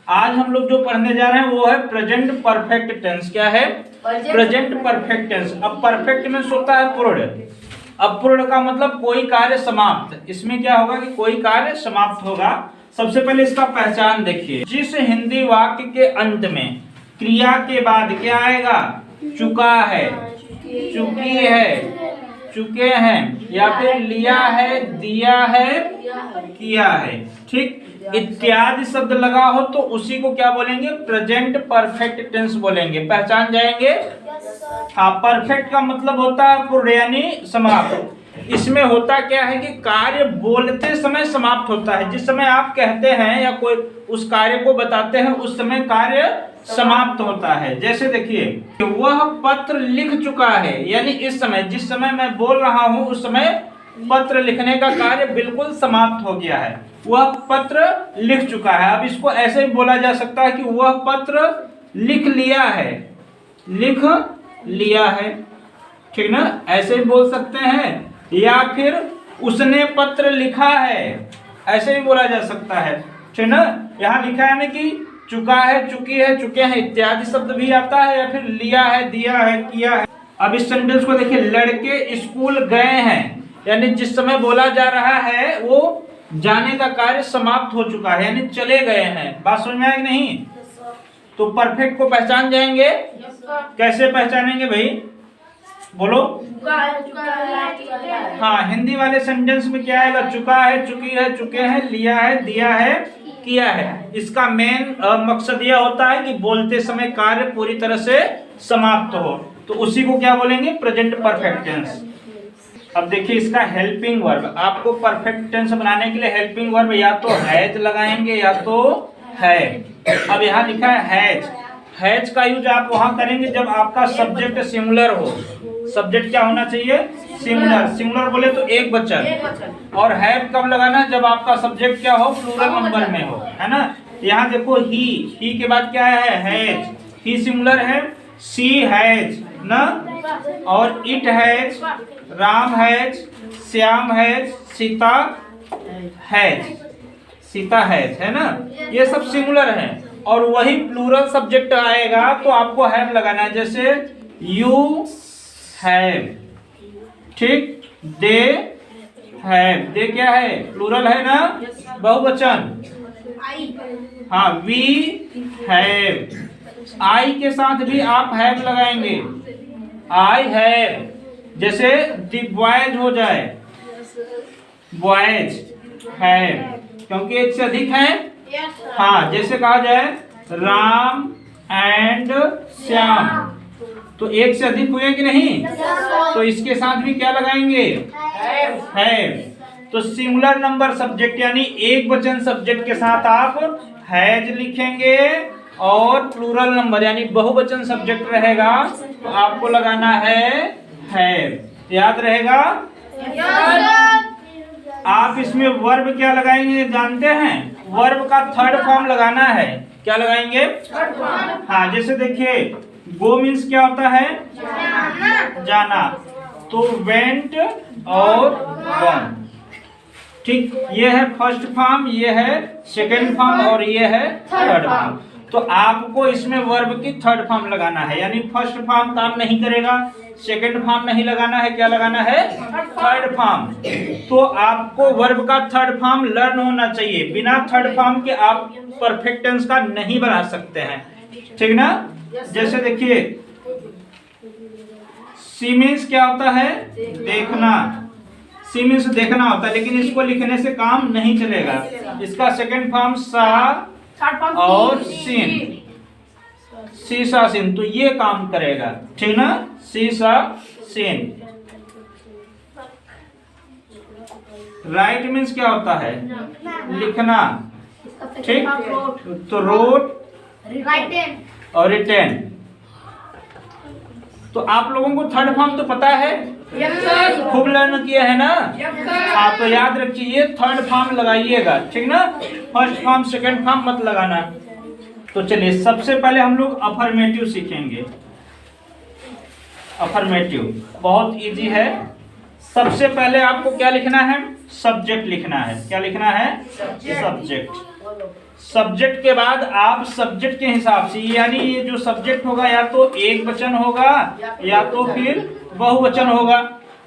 आज हम लोग जो पढ़ने जा रहे हैं वो है प्रेजेंट परफेक्ट टेंस। क्या है? Present perfect tense. अब परफेक्ट मींस होता है पूर्ण। अब पूर्ण का मतलब कोई कार्य समाप्त। इसमें क्या होगा कि कोई कार्य समाप्त होगा। सबसे पहले इसका पहचान देखिए। जिस हिंदी वाक्य के अंत में क्रिया के बाद क्या आएगा? चुका है, चुकी है, चुके हैं, या फिर लिया है, दिया है, किया है, ठीक, इत्यादि शब्द लगा हो तो उसी को क्या बोलेंगे? प्रेजेंट परफेक्ट टेंस बोलेंगे। पहचान जाएंगे? हाँ, परफेक्ट का मतलब होता है पूर्ण यानी समाप्त। इसमें होता क्या है कि कार्य बोलते समय समाप्त होता है। जिस समय आप कहते हैं या कोई उस कार्य को बताते हैं उस समय कार्य समाप्त होता है। जैसे देखिए, वह पत्र लिख चुका है, यानी इस समय जिस समय मैं बोल रहा हूं उस समय पत्र लिखने का कार्य बिल्कुल समाप्त हो गया है। वह पत्र लिख चुका है। अब इसको ऐसे भी बोला जा सकता है कि वह पत्र लिख लिया है, लिख लिया है, ठीक ना, ऐसे भी बोल सकते हैं। या फिर उसने पत्र लिखा है, ऐसे भी बोला जा सकता है, ठीक ना। यहाँ लिखा है ना कि चुका है, चुकी है, चुके हैं इत्यादि शब्द भी आता है, या फिर लिया है, दिया है, किया है। अब इस सेंटेंस को देखिए, लड़के स्कूल गए हैं, यानी जिस समय बोला जा रहा है वो जाने का कार्य समाप्त हो चुका है, यानी चले गए हैं। बात समझ में आएगी नहीं? तो परफेक्ट को पहचान जाएंगे। कैसे पहचानेंगे भाई? बोलो। हाँ, हिंदी वाले सेंटेंस में क्या आएगा? चुका है, चुकी है, चुके हैं, लिया है, दिया है, किया है। इसका मेन मकसद यह होता है कि बोलते समय कार्य पूरी तरह से समाप्त हो, तो उसी को क्या बोलेंगे? Present perfect tense. अब देखिए इसका हेल्पिंग वर्ब। आपको परफेक्ट टेंस बनाने के लिए हेल्पिंग वर्ब या तो हैज लगाएंगे या तो है। अब यहाँ लिखा है हैज। हैज का यूज आप वहां करेंगे जब आपका सब्जेक्ट सिंगुलर हो। सब्जेक्ट क्या होना चाहिए? सिंगुलर। सिंगुलर बोले तो एक वचन। और हैव कब लगाना है? जब आपका सब्जेक्ट क्या हो? प्लूरल नंबर में हो, है ना। यहाँ देखो ही के बाद क्या है? हैज। ही सिंगुलर है, सी हैज ना, और it has, Ram has, Shyam has, Sita has, Sita has, है ना। ये सब सिंगुलर है। और वही प्लूरल सब्जेक्ट आएगा तो आपको हैव लगाना है। जैसे यू हैव, ठीक, दे हैव। दे क्या है? प्लूरल है ना, बहुवचन। हाँ, वी हैव। आई के साथ भी आप हैव लगाएंगे। I have. जैसे द बॉयज हो जाए, बॉयज हैव, क्योंकि एक से अधिक है। हाँ, जैसे कहा जाए राम एंड श्याम, तो एक से अधिक हुए कि नहीं? तो इसके साथ भी क्या लगाएंगे? हैव। तो सिंगुलर नंबर सब्जेक्ट यानी एक वचन सब्जेक्ट के साथ आप हैज लिखेंगे, और प्लूरल नंबर यानी बहुवचन सब्जेक्ट रहेगा तो आपको लगाना है हैव। याद रहेगा? आप इसमें वर्ब क्या लगाएंगे जानते हैं? वर्ब का थर्ड फॉर्म लगाना है। क्या लगाएंगे? हाँ, जैसे देखिए गो मीन्स क्या होता है? जाना। तो वेंट और गॉन, ठीक। ये है फर्स्ट फॉर्म, ये है सेकेंड फॉर्म, और ये है थर्ड फॉर्म। तो आपको इसमें वर्ब की थर्ड फॉर्म लगाना है, यानी फर्स्ट फॉर्म काम नहीं करेगा, सेकेंड फॉर्म नहीं लगाना है, क्या लगाना है? Third form. तो आपको वर्ब का थर्ड फॉर्म लर्न होना चाहिए। बिना थर्ड फॉर्म के आप परफेक्ट टेंस का नहीं बना सकते हैं, ठीक ना। जैसे देखिए सी मीन्स क्या होता है? देखना। सी मीन्स देखना होता है, लेकिन इसको लिखने से काम नहीं चलेगा। इसका सेकेंड फॉर्म सा और सीन, सीसा सीन, तो ये काम करेगा, ठीक ना। सीसा सीन। राइट मीन्स क्या होता है? लिखना, ठीक। तो रोट और रिटेन। तो आप लोगों को थर्ड फॉर्म तो पता है, खूब लर्न किया है ना। हाँ, तो याद रखिए थर्ड फॉर्म लगाइएगा, ठीक ना। फर्स्ट फॉर्म सेकंड फॉर्म मत लगाना। तो चलिए सबसे पहले हम लोग अफर्मेटिव सीखेंगे। अफर्मेटिव बहुत इजी है। सबसे पहले आपको क्या लिखना है? सब्जेक्ट लिखना है। क्या लिखना है? सब्जेक्ट। सब्जेक्ट के बाद आप सब्जेक्ट के हिसाब से, यानी ये जो सब्जेक्ट होगा या तो एक वचन होगा या तो फिर बहुवचन होगा।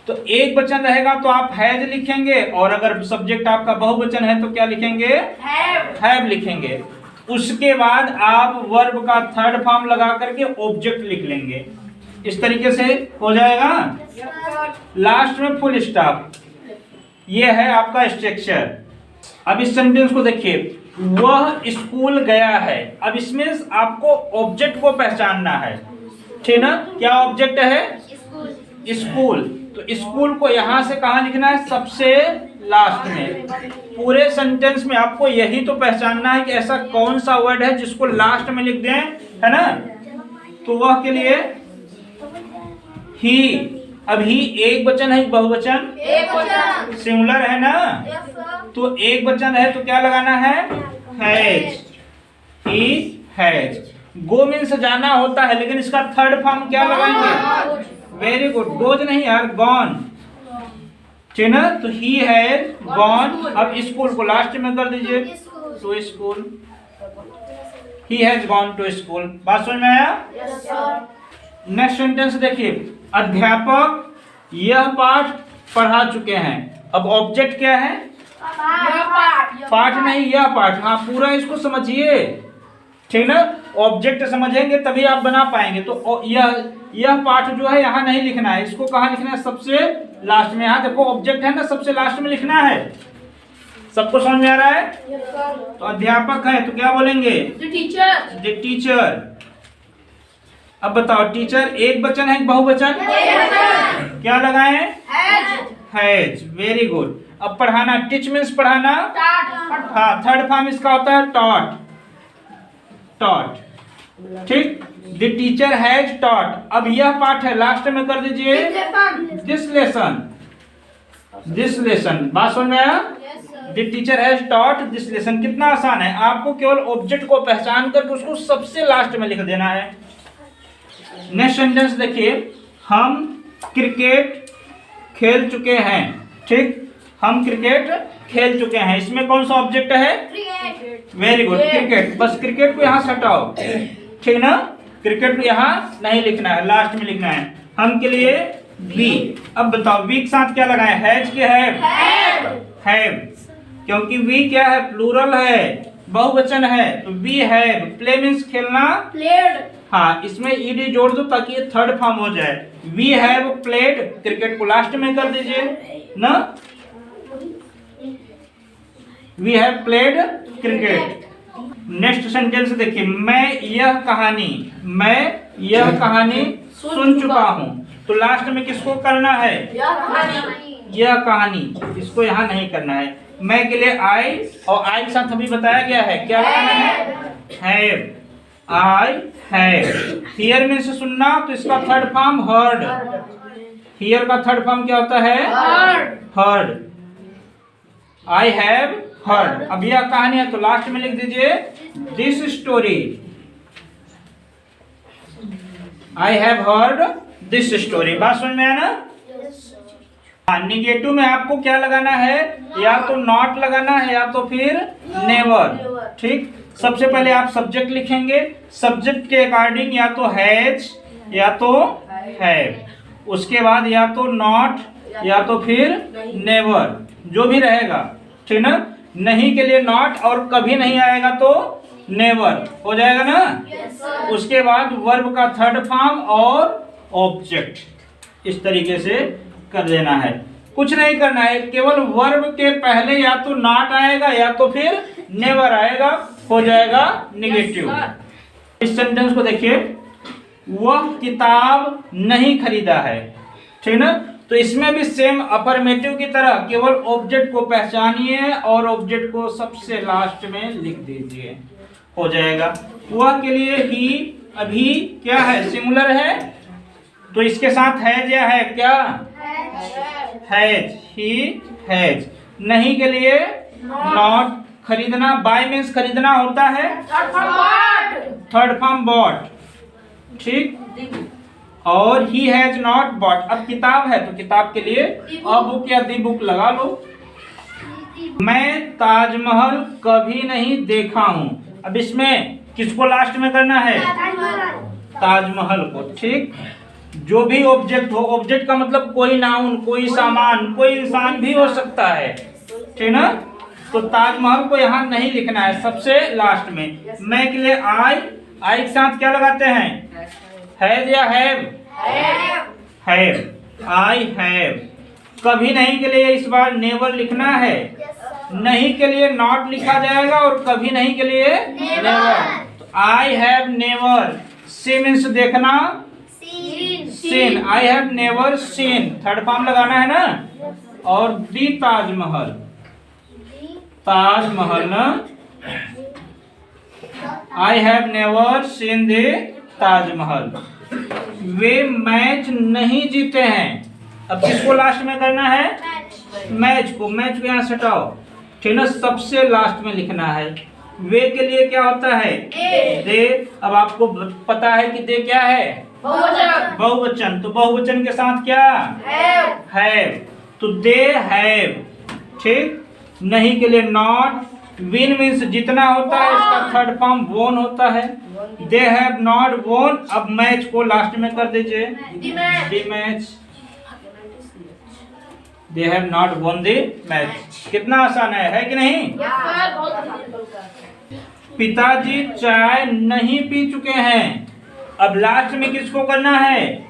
तो एक वचन रहेगा तो आप हैज लिखेंगे, और अगर सब्जेक्ट आपका बहुवचन है तो क्या लिखेंगे? हैव लिखेंगे। उसके बाद आप वर्ब का थर्ड फॉर्म लगा करके ऑब्जेक्ट लिख लेंगे। इस तरीके से हो जाएगा। लास्ट में फुल स्टॉप। ये है आपका स्ट्रक्चर। अब इस सेंटेंस को देखिए, वह स्कूल गया है। अब इसमें आपको ऑब्जेक्ट को पहचानना है, ठीक ना? क्या ऑब्जेक्ट है? स्कूल। तो स्कूल को यहां से कहां लिखना है? सबसे लास्ट में। पूरे सेंटेंस में आपको यही तो पहचानना है कि ऐसा कौन सा वर्ड है जिसको लास्ट में लिख दें, है ना? तो वह के लिए ही। अब ही एक वचन है, बहुवचन? एक वचन। सिंगुलर है ना? तो एक वचन है तो क्या लगाना है? Has. He has. Go means जाना होता है, लेकिन इसका थर्ड फॉर्म क्या लगाएंगे? Very good. गोज नहीं यार, गॉन, ठीक ना? तो ही हैज गॉन। अब स्कूल को लास्ट में कर दीजिए, to school. He has gone to school. बात समझ में आया? नेक्स्ट सेंटेंस देखिए, अध्यापक यह पाठ पढ़ा चुके हैं। अब ऑब्जेक्ट क्या है? पाठ नहीं, यह पाठ। हाँ, पूरा इसको समझिए, ठीक ना? ऑब्जेक्ट समझेंगे तभी आप बना पाएंगे। तो यह पाठ जो है यहाँ नहीं लिखना है, इसको कहाँ लिखना है? सबसे लास्ट में। यहाँ देखो ऑब्जेक्ट है ना, सबसे लास्ट में लिखना है। सबको समझ में आ रहा है? तो अध्यापक है तो क्या बोलेंगे? The teacher. अब बताओ, टीचर एक वचन है बहुवचन? क्या लगाए? हैज। Very good. अब पढ़ाना, टीच मीन्स पढ़ाना। हाँ, थर्ड फॉर्म इसका होता है टॉट। टॉट, ठीक। The teacher has taught. अब यह पाठ है, लास्ट में कर दीजिए दिस लेसन। This lesson. बात समझ में आया? The teacher has taught this lesson. कितना आसान है, आपको केवल ऑब्जेक्ट को पहचान करके उसको सबसे लास्ट में लिख देना है। नेक्स्ट सेंटेंस देखिए, हम क्रिकेट खेल चुके हैं, ठीक। हम क्रिकेट खेल चुके हैं। इसमें कौन सा ऑब्जेक्ट है? Very good, cricket. बस क्रिकेट को यहाँ से हटाओ, ठीक ना? क्रिकेट को यहाँ नहीं लिखना है, लास्ट में लिखना है। हम के लिए वी। अब बताओ, वी के साथ क्या लगाए? हैज के हैव? हैव, क्योंकि वी क्या है? प्लूरल है, बहुवचन है। तो वी हैव। प्ले मीन्स खेलना, प्लेड। हाँ, इसमें ईडी जोड़ दो ताकि ये थर्ड फॉर्म हो जाए। We have played. क्रिकेट को लास्ट में कर दीजिए ना। We have played cricket. Next sentence देखिए, मैं यह कहानी सुन चुका हूँ। तो लास्ट में किसको करना है? यह कहानी। इसको यहाँ नहीं करना है। मैं के लिए आई, और आई के साथ अभी बताया गया है क्या करना है? हैव। I have. हियर में से सुनना, तो इसका थर्ड फॉर्म हर्ड। हियर का थर्ड फॉर्म क्या होता है? हर्ड। I have heard. अब यह कहानी है तो लास्ट में लिख दीजिए this story. I have heard this story. बात समझ में आया ना? निगेटिव में आपको क्या लगाना है? या तो नॉट लगाना है या तो फिर नेवर, ठीक। सबसे पहले आप सब्जेक्ट लिखेंगे। सब्जेक्ट के अकॉर्डिंग या तो हैज या तो हैव। उसके बाद या तो नॉट या तो फिर नेवर, जो भी रहेगा, ठीक ना? नहीं के लिए नॉट, और कभी नहीं आएगा तो नेवर हो जाएगा ना। उसके बाद वर्ब का थर्ड फॉर्म और ऑब्जेक्ट। इस तरीके से कर देना है। कुछ नहीं करना है, केवल वर्ब के पहले या तो नॉट आएगा या तो फिर नेवर आएगा, हो जाएगा निगेटिव। इस सेंटेंस को देखिए, वह किताब नहीं खरीदा है, ठीक ना? तो इसमें भी सेम अफर्मेटिव की तरह केवल ऑब्जेक्ट को पहचानिए और ऑब्जेक्ट को सबसे लास्ट में लिख दीजिए, हो जाएगा। वह के लिए ही, अभी क्या है? सिंगुलर है, तो इसके साथ हैज या है क्या? हैज। He has. नहीं के लिए नॉट। खरीदना, बाय मीन्स खरीदना होता है, थर्ड फॉर्म बॉट, ठीक। और ही हैज नॉट बॉट। अब किताब है तो किताब के लिए अ बुक या दी बुक लगा लो, मैं ताजमहल कभी नहीं देखा हूँ। अब इसमें किसको लास्ट में करना है? ताजमहल को। ठीक, जो भी ऑब्जेक्ट हो, ऑब्जेक्ट का मतलब कोई नाउन, कोई सामान, कोई इंसान भी हो सकता है, ठीक ना। तो ताजमहल को यहाँ नहीं लिखना है, सबसे लास्ट में। मैं के लिए आई के साथ क्या लगाते हैं? हैव या हैव? हैव। I have. कभी नहीं के लिए इस बार नेवर लिखना है। नहीं के लिए नॉट लिखा जाएगा और कभी नहीं के लिए नेवर। तो I have never. See means देखना, seen. I have never seen, third form लगाना है ना। और दी ताजमहल, ताजमहल ना। I have never seen the Taj Mahal. वे मैच नहीं जीते हैं। अब किसको लास्ट में करना है? मैच को। मैच को यहाँ से हटाओ, ठीक ना, सबसे लास्ट में लिखना है। वे के लिए क्या होता है? दे। अब आपको पता है कि दे क्या है? बहुवचन। तो बहुवचन के साथ क्या? हैव। तो दे हैव। ठीक। नहीं के लिए नॉट। विन मीन्स जितना होता है, इसका थर्ड फॉर्म वोन होता है। दे हैव नॉट वोन। अब मैच को लास्ट में कर दीजिए, दी मैच। दे हैव नॉट वोन दी मैच। कितना आसान है कि नहीं? पिताजी चाय नहीं पी चुके हैं। अब लास्ट में किसको करना है?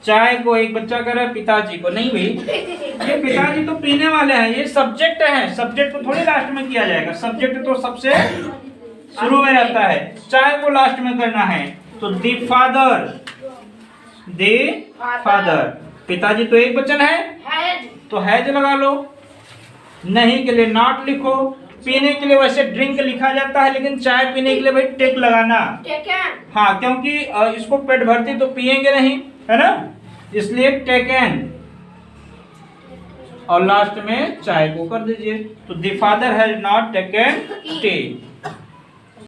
चाय को। एक बच्चा कह रहा है पिताजी को। नहीं भाई, ये पिताजी तो पीने वाले हैं, ये सब्जेक्ट है। सब्जेक्ट को थोड़ी लास्ट में किया जाएगा, सब्जेक्ट तो सबसे शुरू में रहता है। चाय को लास्ट में करना है। तो दी फादर, दी फादर। पिताजी तो एक वचन है, तो हैज लगा लो। नहीं के लिए नॉट लिखो। पीने के लिए वैसे ड्रिंक लिखा जाता है, लेकिन चाय पीने के लिए भाई टेक लगाना। हाँ, क्योंकि इसको पेट भरती तो पिएंगे नहीं, है ना, इसलिए टेकन। और लास्ट में चाय को कर दीजिए। तो the father has not taken T.